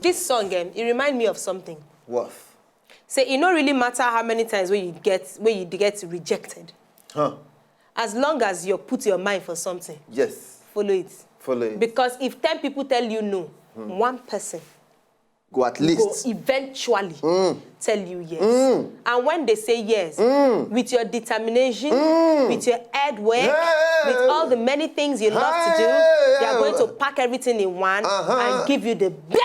this song, it reminds me of something. What? Say, it don't really matter how many times where you get rejected. Huh? As long as you put your mind for something. Yes. Follow it. Follow it. Because if 10 people tell you no, one person Go at least. go eventually tell you yes. And when they say yes, with your determination, with your hard work, with all the many things you love to do, they are going to pack everything in one and give you the best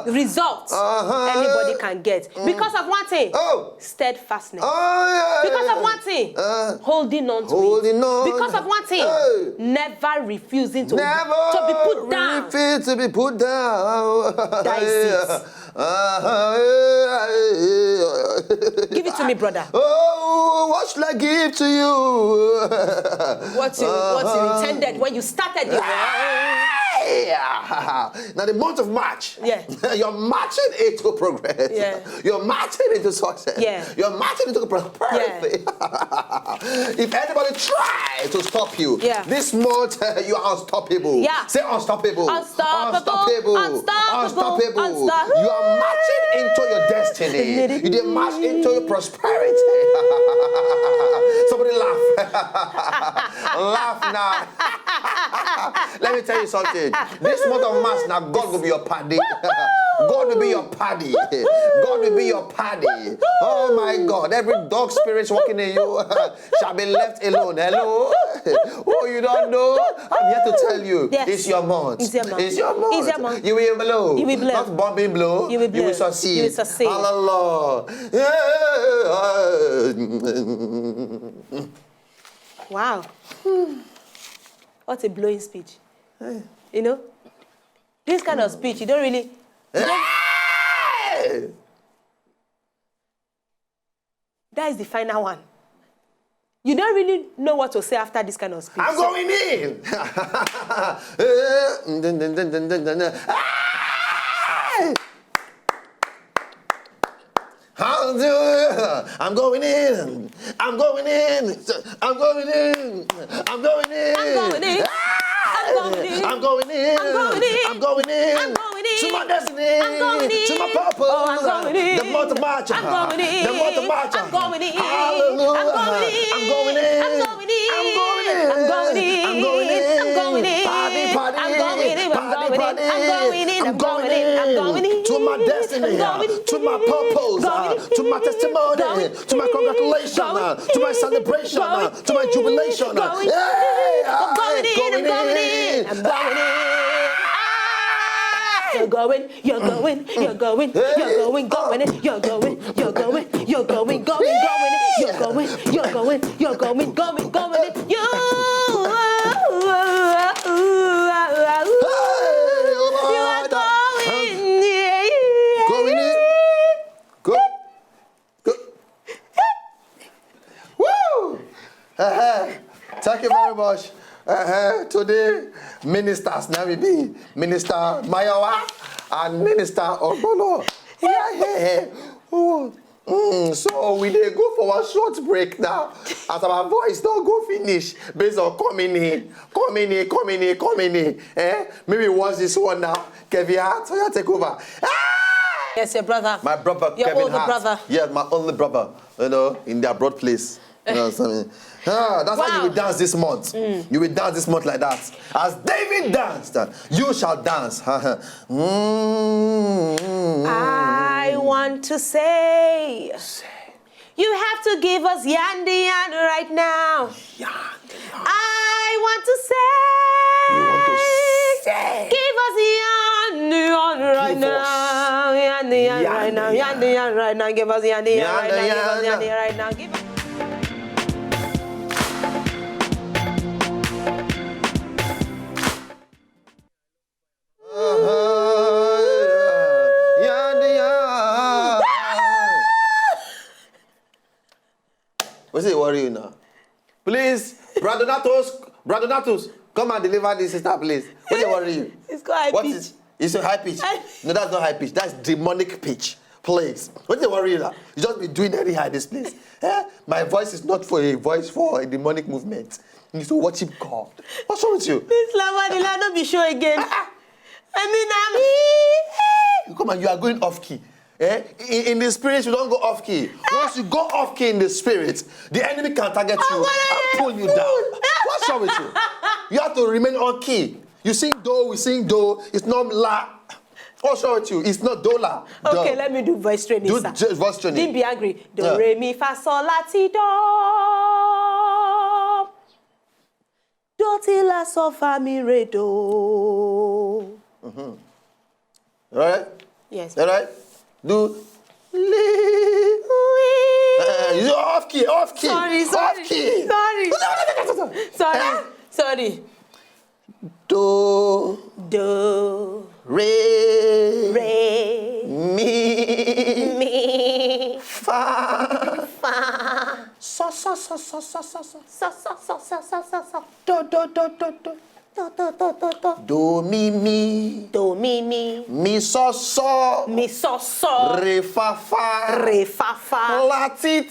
results anybody can get. Because of one thing, steadfastness. Because of one thing, holding on to it. Because of one thing, never refusing to be put down. Refuse to be put down. That is it. Give it to me, brother. Oh, what should I give to you? What you intended when you started your Now the month of March, you're marching into progress. You're marching into success. You're marching into prosperity. If anybody tries to stop you, this month you are unstoppable. Say unstoppable. Unstoppable. Unstoppable. You are marching into your destiny. You did march into your prosperity. Somebody laugh. Laugh now. Let me tell you something. This month of March, now God will be your paddy. God will be your paddy. God will be your paddy. Oh my God. Every dog spirit walking in you shall be left alone. Hello? Oh, you don't know? I'm here to tell you. It's your month. It's your month. It's your month. It's your month. You will blow. You will blow. Not bombing blow. You will blow. You will succeed. You will succeed. Hallelujah. Wow. What a blowing speech. You know? This kind of speech, you don't really... That is the final one. You don't really know what to say after this kind of speech. I'm going in. I'm going in. I'm going in. I'm going in. I'm going in. I'm going in. I'm going in. I'm going in. I'm going in. I'm going in. To my destiny. I'm going in. To my purpose. Oh, I'm going in. The month of March. I'm going in. The month of March. I'm going in. Hallelujah. I'm going in. I'm going in. I'm going in. I'm going in. I'm going in. I'm going in. I'm going in. Party, party. I'm going in. I'm going in. I'm going in. I'm going in. I'm going in. To my destiny. To my purpose. To my testimony. To my congratulations. To my celebration. To my jubilation. I'm going in. I'm going in. I'm going in. I'm going in. You're going, you're going, you're going, you're going, going in, you're going, you're going, you're going, going, going in, you're going, you're going, you're going, going, going in, you are going, going in, go, go, woo! Thank you very much. Today, ministers, now we be Minister Mayawa and Minister Obolo. So we dey go for a short break now. As our voice don't go finish based on coming in. Maybe watch this one now. Kevin Hart, so you take over. Yes, your brother. My brother, your Kevin older Hart. brother. Yes, my only brother. You know, in their broad place. You know what I mean? That's how you will dance this month. You will dance this month like that. As David danced, you shall dance. I want to say, you have to give us yandy right now. I want to say, give us yandy right now. Yandy right now. Yandy right now. Give us yandy right now. Give us yandy right now. Give us. What's it worry you now? Please, Brother Natus, come and deliver this sister, please. What's it worry you? It's got high pitch. It's a high pitch. No, that's not high pitch. That's demonic pitch. Please. What's it worry you now? You just be doing anyhow in this place. My voice is not for a voice for a demonic movement. You need to worship God. What's wrong with you? This Lama, don't be sure again. You come and you are going off key. Eh? In the spirit, you don't go off key. Once you go off key in the spirit, the enemy can target you and pull you down. What's wrong with you? You have to remain on key. You sing do, we sing do. It's not la. What's wrong with you? It's not do la. Okay, let me do voice training. Do voice training. Didn't be angry. Do re mi fa sol la ti do. Do ti la sol fa mi re do. All right? Yes. All right? Do you're off key. Off key. Sorry. Do re mi fa so do mi mi so re fa la ti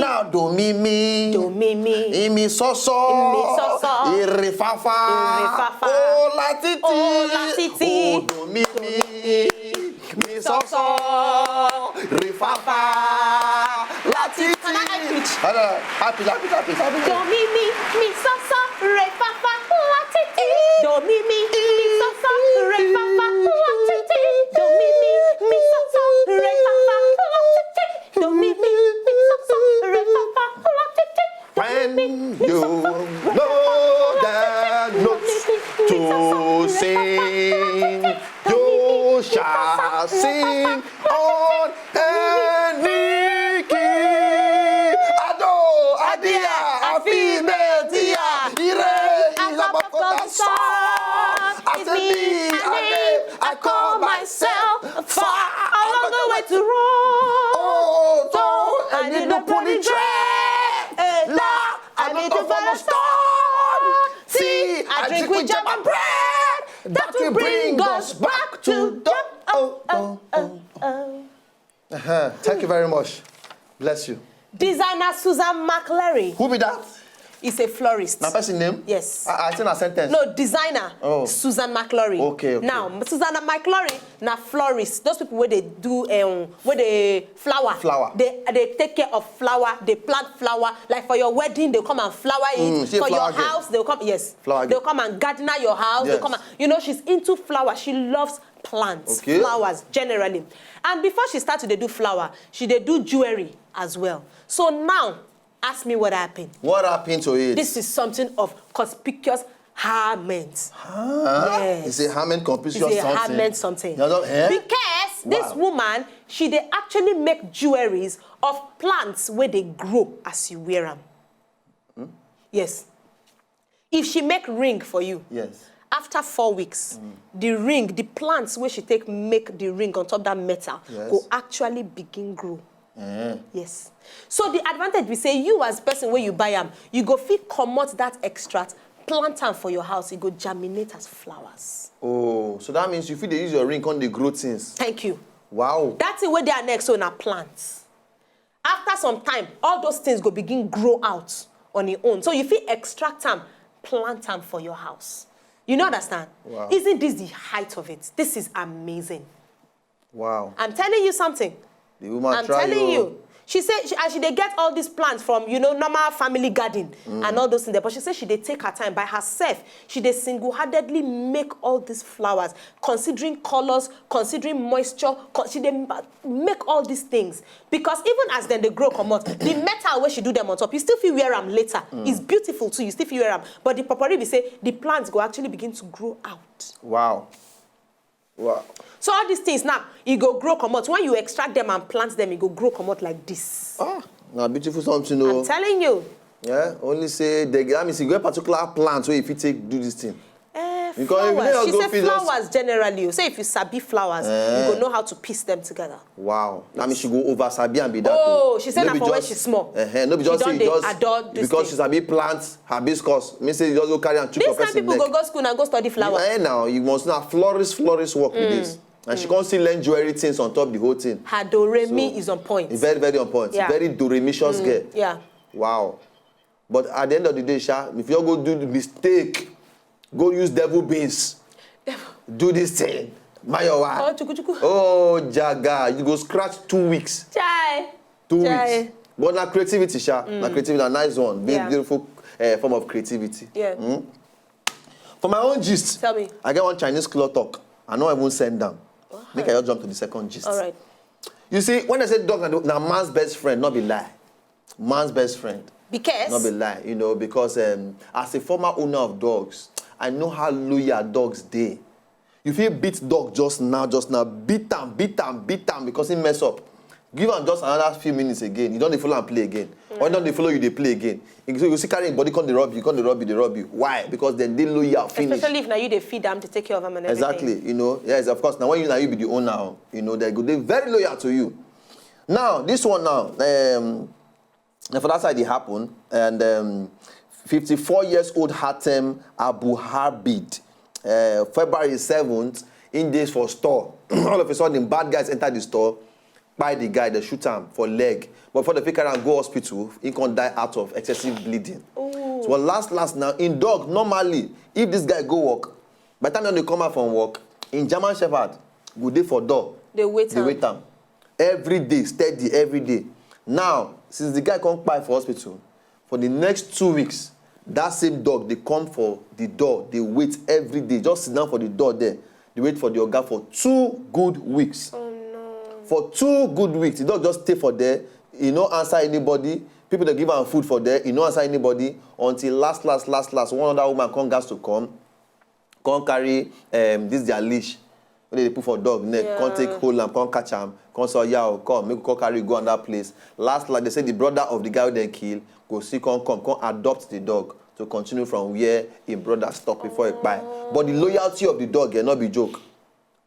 now do mi mi so re fa oh la ti oh do mi so re fa la ti happy do mi so re fa la ti do mi so re fa la ti do mi so re fa la ti do mi so re fa la ti when you know the notes to sing, you shall sing on any key. Ado, adia, afime, dia, ire, ilabakota song. After me, I call myself far. a long way to run. Oh, I need no pony dread. I need to follow stone. See, I drink with jam and bread. That will bring us back to the Thank you very much. Bless you. Designer Susan McClary. Who be that? Is a florist. My person name? Yes. I think a sentence. No, designer. Oh. Susan McClary. Okay. Now, Susanna McClary, na florist. Those people where they do where they flower. They take care of flower. They plant flower. Like for your wedding, they come and flower it. For your house, they'll come. Yes. They'll come and garden your house. Yes. They'll come and, she's into flower. She loves plants, flowers generally. And before she started to do flower, she did do jewelry as well. So now, ask me what happened. What happened to it? This is something of conspicuous garment. Yes. It's a garment conspicuous something. It's a garment something. Eh? Because this woman, they actually make jewelries of plants where they grow as you wear them. Yes. If she make ring for you, after 4 weeks, the plants where she make the ring on top of that metal will actually begin grow. Yes. So the advantage we say, you as person where you buy them, you go fit commot that extract, plant them for your house, it go germinate as flowers. Oh, so that means you feel they use your ring on the grow things. Thank you. Wow. That's the way they are next on our plants. After some time, all those things go begin grow out on your own. So you feel extract them, plant them for your house. You know, understand? Wow. Isn't this the height of it? This is amazing. Wow. I'm telling you something. The woman I'm telling you. She said they get all these plants from, normal family garden and all those things there. But she said they take her time by herself. She single-handedly make all these flowers, considering colors, considering moisture. She make all these things. Because even as then they grow, come out, the metal where she do them on top, you still feel wear them later. It's beautiful too, you still feel wear them. But the property, we say, the plants go actually begin to grow out. Wow. Wow. So all these things now, it go grow come out. When you extract them and plant them, it go grow come out like this. Now beautiful something, though. I'm telling you. Yeah, only say that means you go a particular plant where if you do this thing. Flowers. She said flowers generally. You say if you sabi flowers, you go know how to piece them together. Wow. That means she go over sabi and be that. Oh, she said that for when she's small. No, be just say because she's sabi plants, hibiscus. Means say you just go carry and choose. This kind of people go school and go study flowers. Yeah, now you must not florist work with this. And she can't still learn jewelry things on top of the whole thing. Her do-re-mi is on point. Very, very on point. Yeah. Very do-re-mi-cious girl. Yeah. Wow. But at the end of the day, Sha, if you go do the mistake, go use devil beans. Do this thing. Mayowa. Oh, Jaga. You go scratch 2 weeks. Chai. 2 weeks. But na creativity, Sha. Na creativity, a nice one. Beautiful form of creativity. Yeah. For my own gist, tell me. I get one Chinese cloth talk. I know I won't send them. Make I just jump to the second gist. All right. You see, when I say dog, now man's best friend, not be lie. Man's best friend. Because? Not be lie, you know, because as a former owner of dogs, I know how loyal dogs dey. You feel beat dog just now, beat him because he mess up. Give him just another few minutes again. You don't follow and play again. Or you don't follow you, they play again. So you see carrying body, come they rob you. Why? Because then they loyal finish. Especially if now you they feed them to take care of them and everything. Exactly, you know. Yes, of course. Now when you be the owner, you know, they're very loyal to you. Now, this one now, for that side it happened, and 54 years old Hatem Abu Harbid, February 7th, in days for store. All of a sudden, bad guys enter the store, buy the guy, they shoot him for leg. But for the picker and go hospital, he can't die out of excessive bleeding. Ooh. So last now, in dog, normally, if this guy go work, by the time they come out from work, in German Shepherd, good day for dog. They wait him. Every day, steady, every day. Now, since the guy can't buy for hospital, for the next 2 weeks, that same dog, they come for the door, they wait every day, just sit down for the door there. They wait for the oga for 2 good weeks. Oh no. For 2 good weeks, the dog just stay for there, he no answer anybody. People that give him food for there, he no answer anybody until last, one other woman come carry this their leash. When they put for dog neck, can't take hold and can't catch him, can't say, yeah, come, make come carry go on that place. Last, like they say, the brother of the guy who they kill, go see, come adopt the dog to continue from where his brother stopped before he buy. But the loyalty of the dog, not be joke.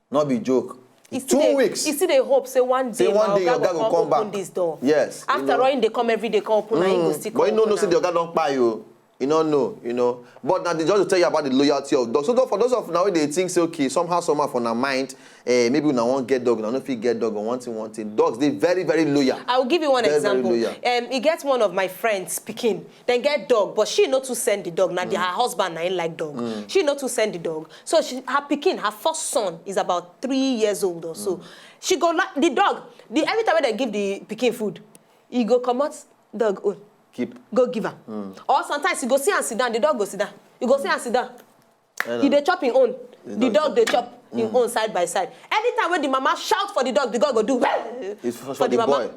Not be joke. 2 weeks. You see the hope, say one day your dog will come back. Open this door. Yes. After all, they come every day, come open, and he go still come. But you know, say the dog don't buy you. You don't know, you know. But now they just tell you about the loyalty of dogs. So for those of now they think say okay, somehow for their mind, maybe we now want get dog, now don't feel get dog or one thing. Dogs, they very, very loyal. I will give you one example. He gets one of my friends speaking, then get dog, but she not to send the dog. Now her husband ain't like dog. She not to send the dog. So her first son is about 3 years old or so. She go like the dog. Every time they give the Peking food, he go come out dog own. Go give her. Or sometimes you go see and sit down, the dog go sit down. You go see and sit down. They chop in own. The dog they chop in own side by side. Anytime when the mama shout for the dog go do it's for the mama. Boy.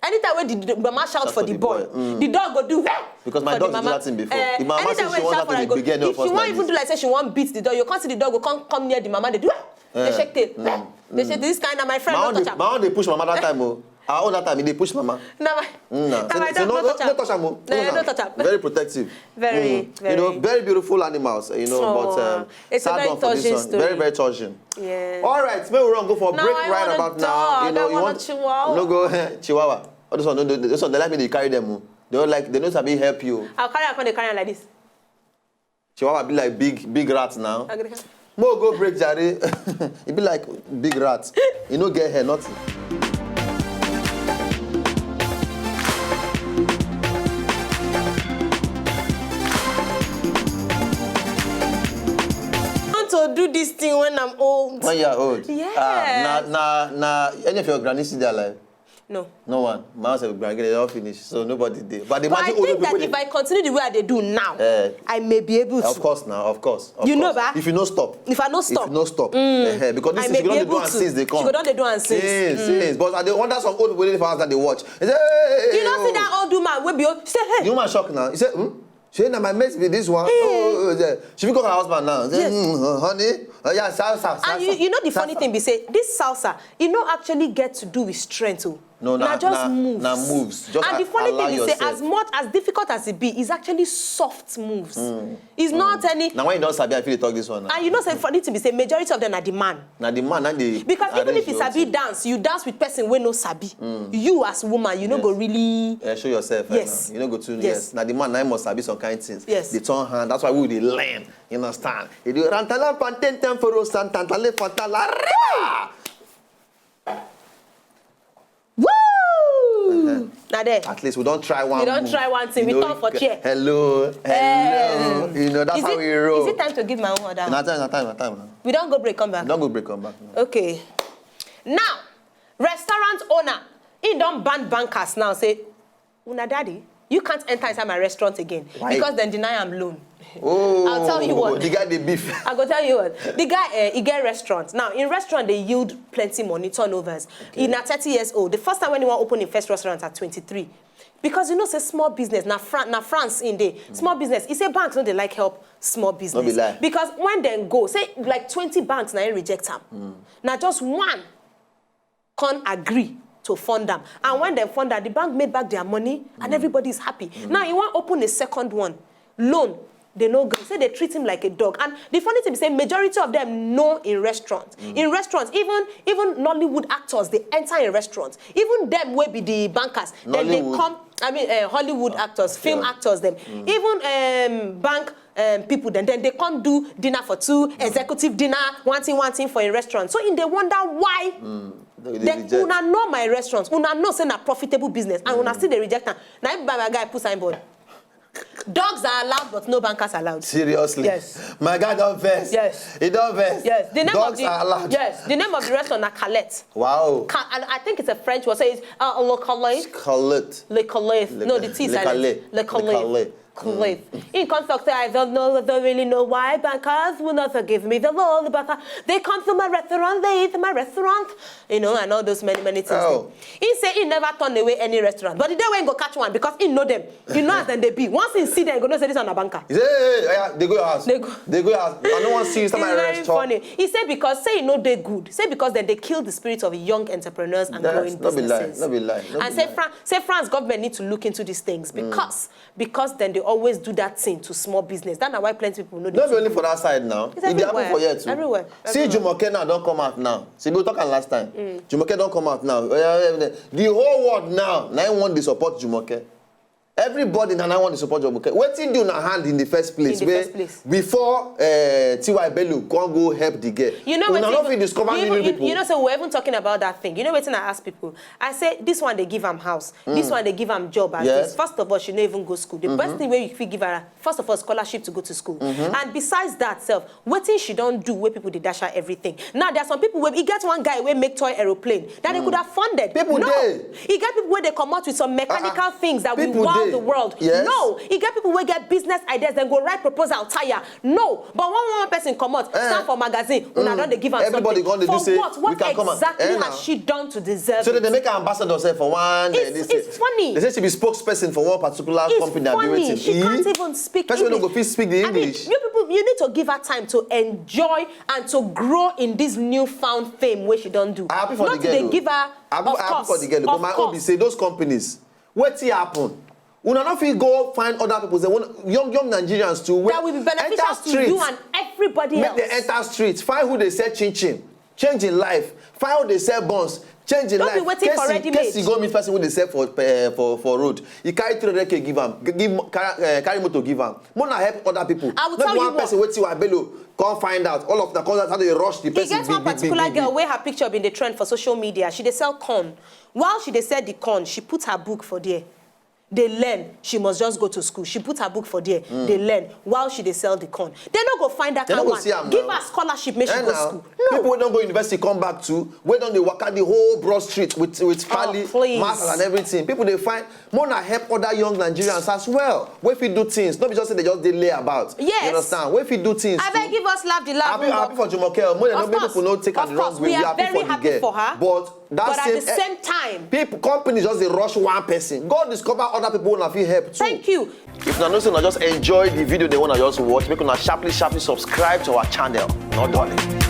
Anytime when the mama shout for the boy, the dog go do because my dog did that thing before. The mama says she wants that to begin. If she won't even do like say she won't beat the dog, you can't see the dog will come near the mama. They do they shake tail. They say this kind of my friend don't touch her. My own they push mama that time. All that time, they push mama. No, no touch her. No touch her. Very protective. Very. You know, very beautiful animals. You know, but it's a very touching story. Very, very touching. Yeah. All right, maybe we'll go for a break right about now. You know, you want Chihuahua. No go Chihuahua. Oh, this one, they like me. They carry them. They know how to help you. I'll carry her when they carry her like this. Chihuahua be like big rats now. More go break, Jare. It be like big rats. You know, get hair, nothing. To do this thing when I'm old. When you're old? Yeah. Any of your grannies still alive? No. No one. My house have granny, they all finished, so nobody did. But I think that if I continue the way they do now, I may be able to. Of course now, of course. You know that? If you no stop. If I no stop. If you no stop. Because this is you don't do and since they come. She go don't do and since. Yes. But I wonder some old people in the house that they watch. They say, hey, you don't see that old woman will be say, hey. The woman shocked now. He said, she na my mate be this one. Hey. She will call her husband now. Say, honey, yeah, salsa. And you know the funny thing be say, this salsa, it not actually get to do with strength. No, just moves. Now moves. Just and the funny thing is, say, as much as difficult as it be, it's actually soft moves. It's not any. Now when you don't sabi, I feel you talk this one. Now. And you know, say funny thing be say, majority of them are the man. Now the man, and the. Because even if you sabi dance, you dance with person where no sabi. You as woman, you know go really. Show yourself. Yes. You know go to yes. Now the man, now must sabi some kind of things. Yes. They turn hand. That's why we they learn. You understand? They do rantala panten temporo santantale fantala. Woo! Now there. At least we don't try one. We don't try one thing. We talk for chair. Hello. You know, that's how we roll. Is it time to give my own order? No time. We don't go break, come back. Don't go break, come back. No. Okay. Now, restaurant owner, he don't ban bankers now. Say, Una daddy, you can't enter inside my restaurant again. Why? Because then deny I'm loan. Oh, I'll tell you what. The guy the beef. I go tell you what. The guy, he get restaurants. Now, in restaurant, they yield plenty money, turnovers. Okay. He's 30 years old. The first time when he want open his first restaurant at 23. Because you know, say small business. Now France in there. Small business. He say banks don't they like help small business. Don't be lie. Because when they go, say like 20 banks now reject them. Now just one can't agree to fund them. And when they fund that, the bank made back their money and everybody's happy. Now he want open a second one. Loan. They know good. Say they treat him like a dog. And the funny thing is, say majority of them know in restaurants. In restaurants, even Nollywood actors, they enter in restaurants. Even them will be the bankers. Nollywood. Then they come. I mean, Hollywood actors, film actors, them. Even bank people, then they come do dinner for two, executive dinner, one thing for a restaurant. So they wonder why. Then una know my restaurants. Una know say na profitable business, and una still they reject them. Now everybody my guy put signboard. Dogs are allowed, but no bankers allowed. Seriously? Yes. My guy don't vest. Yes. He don't vest. Yes. The name Dogs of the, are allowed. Yes. The name of the restaurant is Calette. Wow. And I think it's a French word. So it's Le Calais. Calette. Le Calais. No, the T is silent. Le Calais. In context, I don't really know why bankers will not forgive me the loan, but they come to my restaurant, they eat my restaurant, you know, and all those many things. Oh. He say he never turn away any restaurant, but the day when he go catch one because he know them, you know as then they be. Once he see them, he go know say this on a banker. He say, hey, they go your house. They go your house. I don't want to see you inside my restaurant. It's very funny. He said because say he know they good. Say because then they kill the spirit of young entrepreneurs and growing businesses. Not be lie. And say France government need to look into these things because then they always do that thing to small business. That's why plenty of people know. Not only for that side now. It's it happen for here too. Everywhere. See, Jumoke now don't come out now. See, we were talking last time. Jumoke don't come out now. The whole world now want to support Jumoke. Everybody now want to support Jumoke. What did do now hand in the first place? Before T.Y. Bello can't go help the girl. You know what? You know, so we're even talking about that thing. You know what? I ask people. I say this one they give them house. This one they give them job. As this. First of all, she don't even go school. The best thing where you give her, first of all, scholarship to go to school. And besides that, waiting she don't do where people they dash her everything. Now there are some people where he get one guy where make toy aeroplane that they could have funded. People he get people where they come out with some mechanical things that will wow the world. Yes. No, he get people where get business ideas then go write proposal tire. No, but one person come out stand for magazine. Una don't they give her everybody something. For say, what exactly has she done to deserve so it? they make her ambassador for one. It's funny. They say she be spokesperson for one particular company. Funny. She can't even speak English. English. Don't go speak the English. I mean, you need to give her time to enjoy and to grow in this newfound fame where she don't do. I'm happy for not the girl. They give her. I'm happy for the girl. But my own be say those companies. What's happen? Una not fit go find other people. They want young Nigerians too. That will be beneficial to you and everybody else. Make them enter streets. Find who they sell chin, change in life. Find who they sell buns, change in life. Don't be waiting for ready-made. Case you go meet person who they sell for road. You carry 300k give am, carry motor give am. Mona help other people. I will tell you one person wait till I bello. Can't find out all of the cause how they rush the person. He gets one particular girl where her picture been the trend for social media. She they sell corn. While she they sell the corn, she put her book for there. They learn. She must just go to school. She put her book for there. They learn while she they sell the corn. They not go find that kind one. Give her scholarship, make she go to school. No. People don't go university come back to where don't they walk out the whole broad street with pali, master and everything. People they find Mona help other young Nigerians as well. Where if you do things, not just say they just lay about. Yes. You understand? Where if you do things. I beg give us laugh the laugh. Happy for Jumoke. More than people don't take her the wrong way. We are very happy for her. But at the same time, companies just they rush one person. Go discover other people who have help too. Thank you. If you know, just enjoy the video they want to just watch, make sure sharply subscribe to our channel. Not darling.